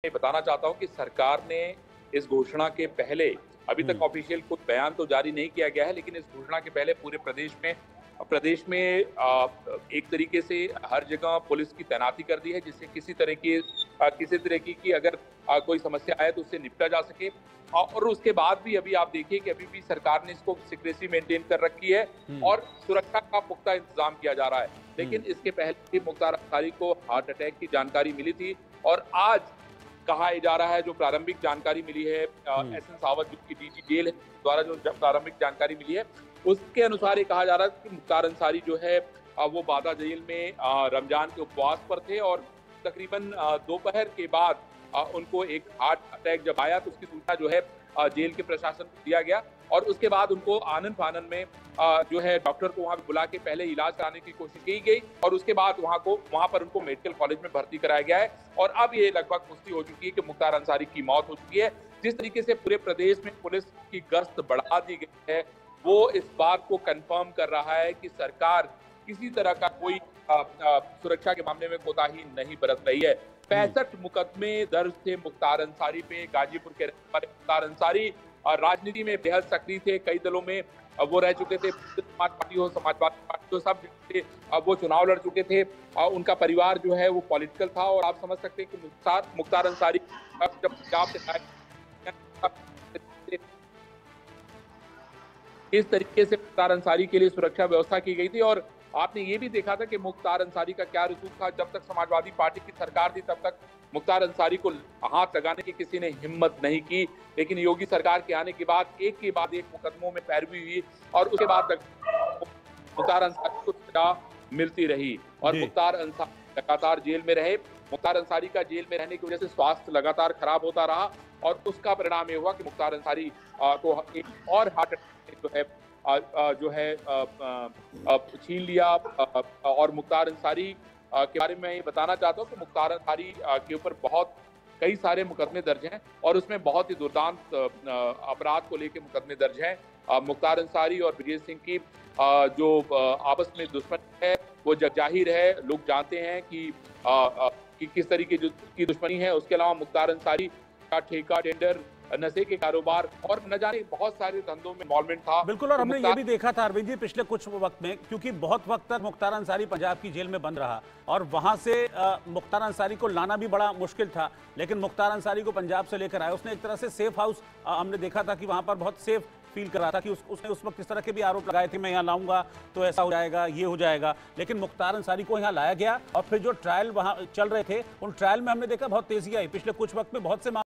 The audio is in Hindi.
मैं बताना चाहता हूं कि सरकार ने इस घोषणा के पहले अभी तक ऑफिशियल कोई बयान तो जारी नहीं किया गया है, लेकिन इस घोषणा के पहले पूरे प्रदेश में एक तरीके से हर जगह पुलिस की तैनाती कर दी है, जिससे किसी तरह की अगर कोई समस्या आए तो उससे निपटा जा सके। और उसके बाद भी अभी आप देखिए कि अभी भी सरकार ने इसको सीक्रेसी मेंटेन कर रखी है और सुरक्षा का पुख्ता इंतजाम किया जा रहा है। लेकिन इसके पहले भी मुख्तार अंसारी को हार्ट अटैक की जानकारी मिली थी और आज कहा जा रहा है, जो प्रारंभिक जानकारी मिली है एसएन सावत जो कि डीजी जेल द्वारा जो प्रारंभिक जानकारी मिली है, उसके अनुसार ये कहा जा रहा है कि मुख्तार अंसारी जो है वो बादा जेल में रमजान के उपवास पर थे और तकरीबन दोपहर के बाद उनको एक हार्ट अटैक जब आया तो उसकी सूचना जो है जेल के प्रशासन को दिया गया और उसके बाद उनको आनन फानन में जो है डॉक्टर को वहां बुला के पहले इलाज कराने की कोशिश की गई और उसके बाद वहां पर उनको मेडिकल कॉलेज में भर्ती कराया गया है और अब ये लगभग पुष्टि हो चुकी है कि मुख्तार अंसारी की मौत हो चुकी है। जिस तरीके से पूरे प्रदेश में पुलिस की गश्त बढ़ा दी गई है, वो इस बात को कंफर्म कर रहा है कि सरकार किसी तरह का कोई सुरक्षा के मामले में कोताही नहीं बरत रही है। 65 मुकदमे दर्ज थे मुख्तार अंसारी पे। गाजीपुर के रहने वाले मुख्तार अंसारी राजनीति में बेहद सक्रिय थे, कई दलों में वो रह चुके थे, समाज पार्टी हो, समाजवादी पार्टी हो, सब थे, वो चुनाव लड़ चुके थे। उनका परिवार जो है वो पॉलिटिकल था और आप समझ सकते हैं कि मुख्तार अंसारी जब पंजाब से इस तरीके से मुख्तार अंसारी के लिए सुरक्षा व्यवस्था की गई थी और आपने ये भी देखा था कि मुख्तार अंसारी का क्या रसूख था। जब तक समाजवादी पार्टी की सरकार थी तब तक मुख्तार अंसारी को हाथ लगाने की किसी ने हिम्मत नहीं की, लेकिन योगी सरकार के आने के बाद एक मुकदमों में पैरवी हुई और उसके बाद तक मुख्तार अंसारी को सजा मिलती रही और मुख्तार अंसारी लगातार जेल में रहे। मुख्तार अंसारी का जेल में रहने की वजह से स्वास्थ्य लगातार खराब होता रहा और उसका परिणाम ये हुआ कि मुख्तार अंसारी को एक और हार्ट अटैक जो है छीन लिया। और मुख्तार अंसारी के बारे में ये बताना चाहता हूँ कि मुख्तार अंसारी के ऊपर कई सारे मुकदमे दर्ज हैं और उसमें बहुत ही दुर्दांत अपराध को लेकर मुकदमे दर्ज हैं। मुख्तार अंसारी और ब्रिजेश सिंह की जो आपस में दुश्मनी है वो जाहिर है, लोग जानते हैं कि किस तरीके की दुश्मनी है। उसके अलावा मुख्तार अंसारी का ठेका टेंडर नशे के कारोबार और न जाने बहुत सारे धंधों में इन्वॉल्वमेंट था। बिल्कुल, और हमने ये भी देखा था अरविंद जी पिछले कुछ वक्त में, क्योंकि बहुत वक्त तक मुख्तार अंसारी पंजाब की जेल में बंद रहा और वहां से मुख्तार अंसारी को लाना भी बड़ा मुश्किल था, लेकिन मुख्तार अंसारी को पंजाब से लेकर आए। उसने एक तरह से सेफ हाउस हमने देखा था कि वहां पर बहुत सेफ फील कर रहा था कि उसने उस वक्त इस तरह के भी आरोप लगाए थे, मैं यहाँ लाऊंगा तो ऐसा हो जाएगा, ये हो जाएगा। लेकिन मुख्तार अंसारी को यहाँ लाया गया और फिर जो ट्रायल वहां चल रहे थे उन ट्रायल में हमने देखा बहुत तेजी आई। पिछले कुछ वक्त में बहुत से